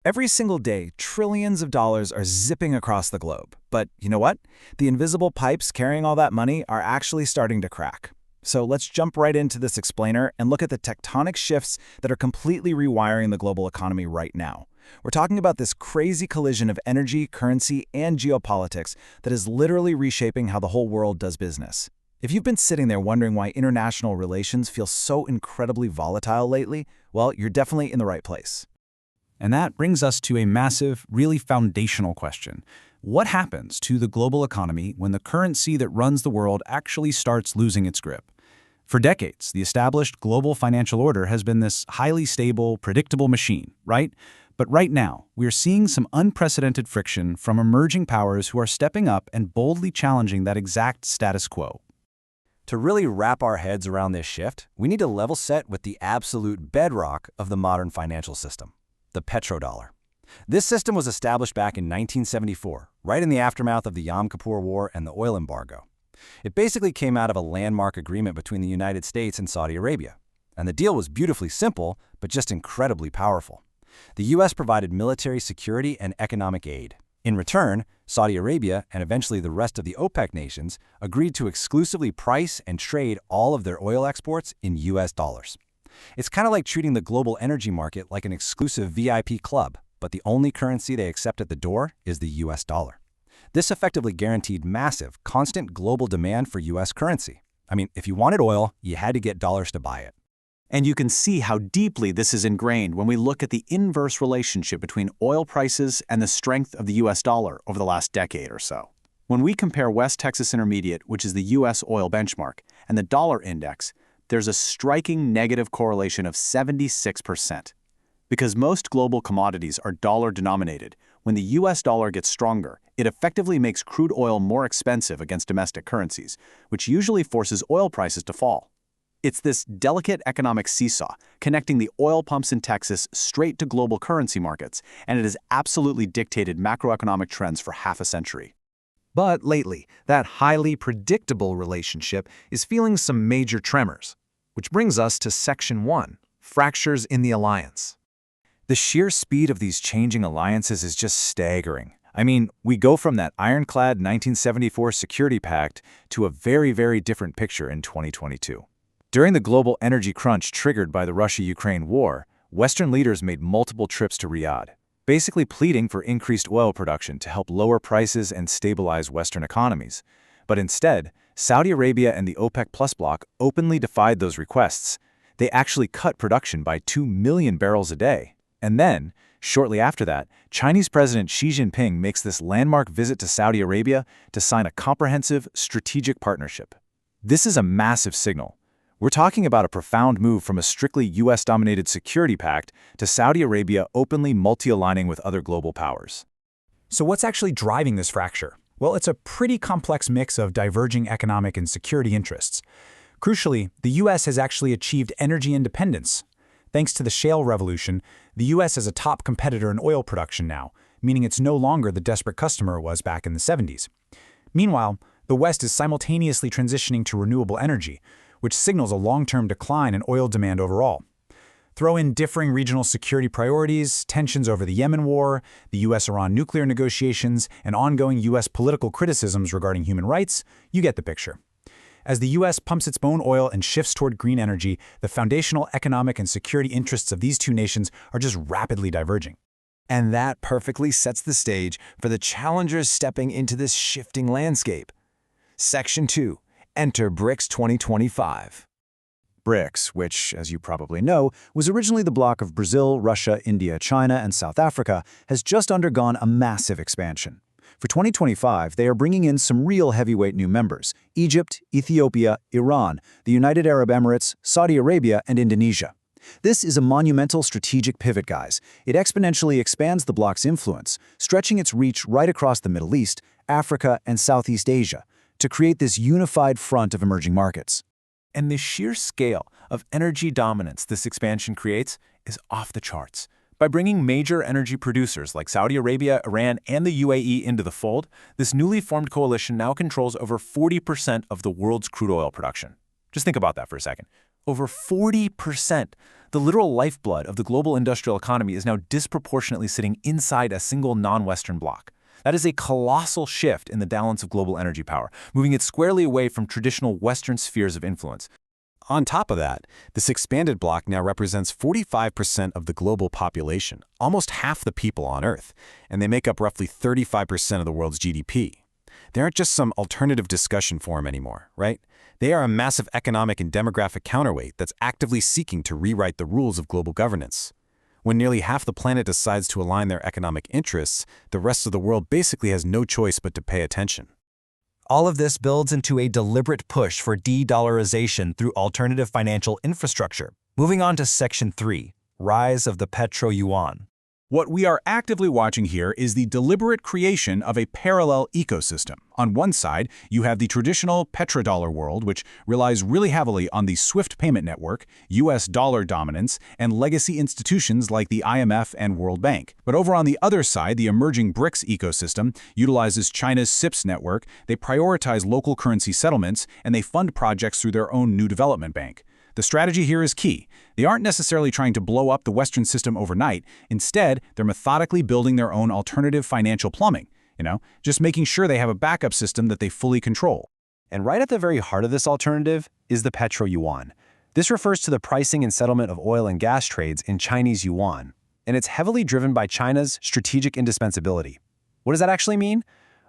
Every single day, trillions of dollars are zipping across the globe. But you know what? The invisible pipes carrying all that money are actually starting to crack. So let's jump right into this explainer and look at the tectonic shifts that are completely rewiring the global economy right now. We're talking about this crazy collision of energy, currency, and geopolitics that is literally reshaping how the whole world does business. If you've been sitting there wondering why international relations feel so incredibly volatile lately, well, you're definitely in the right place. And that brings us to a massive, really foundational question. What happens to the global economy when the currency that runs the world actually starts losing its grip? For decades, the established global financial order has been this highly stable, predictable machine, right? But right now, we're seeing some unprecedented friction from emerging powers who are stepping up and boldly challenging that exact status quo. To really wrap our heads around this shift, we need to level set with the absolute bedrock of the modern financial system: the petrodollar. This system was established back in 1974, right in the aftermath of the Yom Kippur War and the oil embargo. It basically came out of a landmark agreement between the United States and Saudi Arabia. And the deal was beautifully simple, but just incredibly powerful. The U.S. provided military security and economic aid. In return, Saudi Arabia, and eventually the rest of the OPEC nations, agreed to exclusively price and trade all of their oil exports in U.S. dollars. It's kind of like treating the global energy market like an exclusive VIP club, but the only currency they accept at the door is the US dollar. This effectively guaranteed massive, constant global demand for US currency. I mean, if you wanted oil, you had to get dollars to buy it. And you can see how deeply this is ingrained when we look at the inverse relationship between oil prices and the strength of the US dollar over the last decade or so. When we compare West Texas Intermediate, which is the US oil benchmark, and the dollar index, there's a striking negative correlation of 76%. Because most global commodities are dollar-denominated, when the US dollar gets stronger, it effectively makes crude oil more expensive against domestic currencies, which usually forces oil prices to fall. It's this delicate economic seesaw connecting the oil pumps in Texas straight to global currency markets, and it has absolutely dictated macroeconomic trends for half a century. But lately, that highly predictable relationship is feeling some major tremors. Which brings us to Section 1, Fractures in the Alliance. The sheer speed of these changing alliances is just staggering. I mean, we go from that ironclad 1974 Security Pact to a very, very different picture in 2022. During the global energy crunch triggered by the Russia-Ukraine war, Western leaders made multiple trips to Riyadh, basically pleading for increased oil production to help lower prices and stabilize Western economies. But instead, Saudi Arabia and the OPEC Plus bloc openly defied those requests. They actually cut production by 2 million barrels a day. And then, shortly after that, Chinese President Xi Jinping makes this landmark visit to Saudi Arabia to sign a comprehensive strategic partnership. This is a massive signal. We're talking about a profound move from a strictly US-dominated security pact to Saudi Arabia openly multi-aligning with other global powers. So what's actually driving this fracture? Well, it's a pretty complex mix of diverging economic and security interests. Crucially, the U.S. has actually achieved energy independence. Thanks to the shale revolution, the U.S. is a top competitor in oil production now, meaning it's no longer the desperate customer it was back in the 70s. Meanwhile, the West is simultaneously transitioning to renewable energy, which signals a long-term decline in oil demand overall. Throw in differing regional security priorities, tensions over the Yemen war, the U.S.-Iran nuclear negotiations, and ongoing U.S. political criticisms regarding human rights, you get the picture. As the U.S. pumps its own oil and shifts toward green energy, the foundational economic and security interests of these two nations are just rapidly diverging. And that perfectly sets the stage for the challengers stepping into this shifting landscape. Section 2. Enter BRICS 2025. BRICS, which, as you probably know, was originally the bloc of Brazil, Russia, India, China, and South Africa, has just undergone a massive expansion. For 2025, they are bringing in some real heavyweight new members: Egypt, Ethiopia, Iran, the United Arab Emirates, Saudi Arabia, and Indonesia. This is a monumental strategic pivot, guys. It exponentially expands the bloc's influence, stretching its reach right across the Middle East, Africa, and Southeast Asia, to create this unified front of emerging markets. And the sheer scale of energy dominance this expansion creates is off the charts. By bringing major energy producers like Saudi Arabia, Iran, and the UAE into the fold, this newly formed coalition now controls over 40% of the world's crude oil production. Just think about that for a second. Over 40%. The literal lifeblood of the global industrial economy is now disproportionately sitting inside a single non-Western bloc. That is a colossal shift in the balance of global energy power, moving it squarely away from traditional Western spheres of influence. On top of that, this expanded bloc now represents 45% of the global population, almost half the people on Earth, and they make up roughly 35% of the world's GDP. They aren't just some alternative discussion forum anymore, right? They are a massive economic and demographic counterweight that's actively seeking to rewrite the rules of global governance. When nearly half the planet decides to align their economic interests, the rest of the world basically has no choice but to pay attention. All of this builds into a deliberate push for de-dollarization through alternative financial infrastructure. Moving on to Section 3, Rise of the Petro-Yuan. What we are actively watching here is the deliberate creation of a parallel ecosystem. On one side, you have the traditional petrodollar world, which relies really heavily on the SWIFT payment network, US dollar dominance, and legacy institutions like the IMF and World Bank. But over on the other side, the emerging BRICS ecosystem utilizes China's CIPS network, they prioritize local currency settlements, and they fund projects through their own new development bank. The strategy here is key. They aren't necessarily trying to blow up the Western system overnight. Instead, they're methodically building their own alternative financial plumbing, just making sure they have a backup system that they fully control. And right at the very heart of this alternative is the Petro-Yuan. This refers to the pricing and settlement of oil and gas trades in Chinese yuan, and it's heavily driven by China's strategic indispensability. What does that actually mean?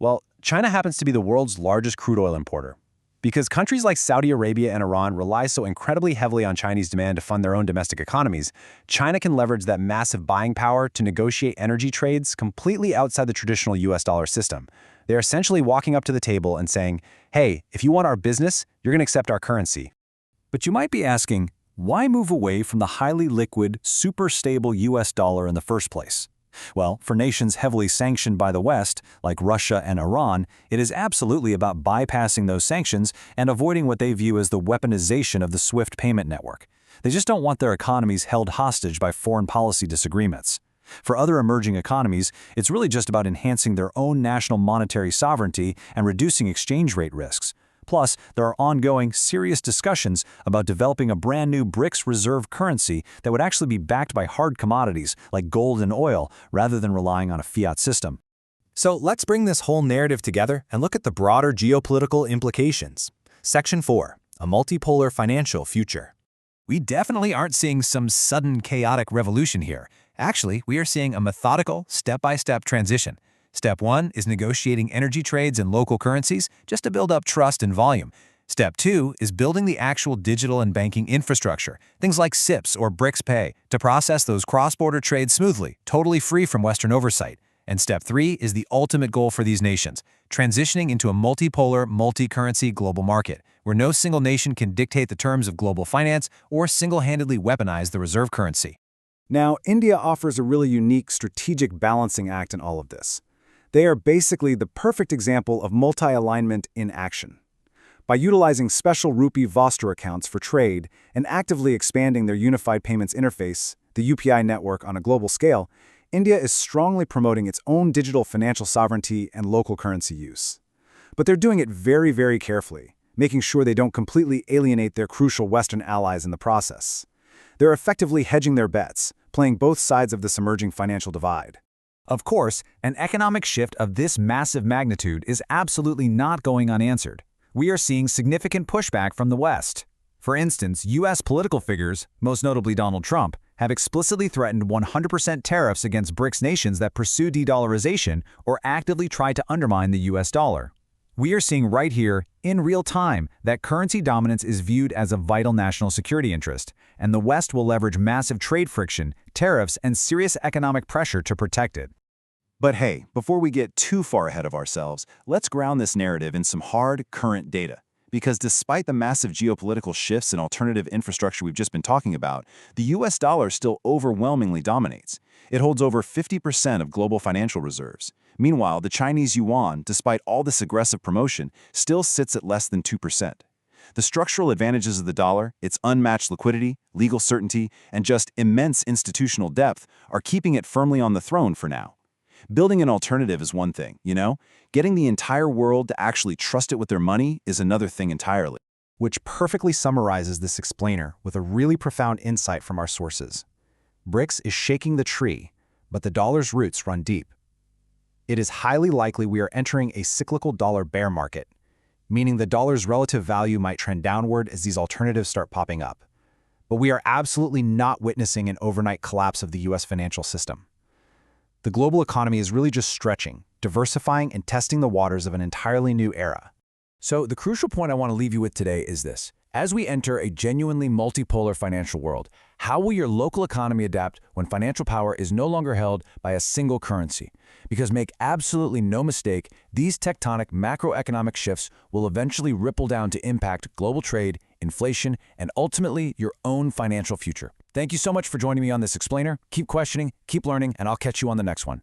Well, China happens to be the world's largest crude oil importer. Because countries like Saudi Arabia and Iran rely so incredibly heavily on Chinese demand to fund their own domestic economies, China can leverage that massive buying power to negotiate energy trades completely outside the traditional US dollar system. They're essentially walking up to the table and saying, hey, if you want our business, you're going to accept our currency. But you might be asking, why move away from the highly liquid, super stable US dollar in the first place? Well, for nations heavily sanctioned by the West, like Russia and Iran, it is absolutely about bypassing those sanctions and avoiding what they view as the weaponization of the SWIFT payment network. They just don't want their economies held hostage by foreign policy disagreements. For other emerging economies, it's really just about enhancing their own national monetary sovereignty and reducing exchange rate risks. Plus, there are ongoing, serious discussions about developing a brand new BRICS reserve currency that would actually be backed by hard commodities like gold and oil rather than relying on a fiat system. So let's bring this whole narrative together and look at the broader geopolitical implications. Section 4, a multipolar financial future. We definitely aren't seeing some sudden chaotic revolution here. Actually, we are seeing a methodical, step-by-step transition. Step 1 is negotiating energy trades in local currencies just to build up trust and volume. Step 2 is building the actual digital and banking infrastructure, things like CIPS or BRICS Pay, to process those cross-border trades smoothly, totally free from Western oversight. And Step 3 is the ultimate goal for these nations, transitioning into a multipolar, multi-currency global market, where no single nation can dictate the terms of global finance or single-handedly weaponize the reserve currency. Now, India offers a really unique strategic balancing act in all of this. They are basically the perfect example of multi-alignment in action. By utilizing special rupee Vostra accounts for trade and actively expanding their unified payments interface, the UPI network, on a global scale, India is strongly promoting its own digital financial sovereignty and local currency use. But they're doing it very, very carefully, making sure they don't completely alienate their crucial Western allies in the process. They're effectively hedging their bets, playing both sides of this emerging financial divide. Of course, an economic shift of this massive magnitude is absolutely not going unanswered. We are seeing significant pushback from the West. For instance, U.S. political figures, most notably Donald Trump, have explicitly threatened 100% tariffs against BRICS nations that pursue de-dollarization or actively try to undermine the U.S. dollar. We are seeing right here, in real time, that currency dominance is viewed as a vital national security interest, and the West will leverage massive trade friction, tariffs, and serious economic pressure to protect it. But hey, before we get too far ahead of ourselves, let's ground this narrative in some hard, current data. Because despite the massive geopolitical shifts in alternative infrastructure we've just been talking about, the US dollar still overwhelmingly dominates. It holds over 50% of global financial reserves. Meanwhile, the Chinese yuan, despite all this aggressive promotion, still sits at less than 2%. The structural advantages of the dollar, its unmatched liquidity, legal certainty, and just immense institutional depth are keeping it firmly on the throne for now. Building an alternative is one thing, Getting the entire world to actually trust it with their money is another thing entirely. which perfectly summarizes this explainer with a really profound insight from our sources. BRICS is shaking the tree, but the dollar's roots run deep. It is highly likely we are entering a cyclical dollar bear market, meaning the dollar's relative value might trend downward as these alternatives start popping up. But we are absolutely not witnessing an overnight collapse of the US financial system. The global economy is really just stretching, diversifying, and testing the waters of an entirely new era. So the crucial point I want to leave you with today is this. As we enter a genuinely multipolar financial world, how will your local economy adapt when financial power is no longer held by a single currency? Because make absolutely no mistake, these tectonic macroeconomic shifts will eventually ripple down to impact global trade, inflation, and ultimately your own financial future. Thank you so much for joining me on this explainer. Keep questioning, keep learning, and I'll catch you on the next one.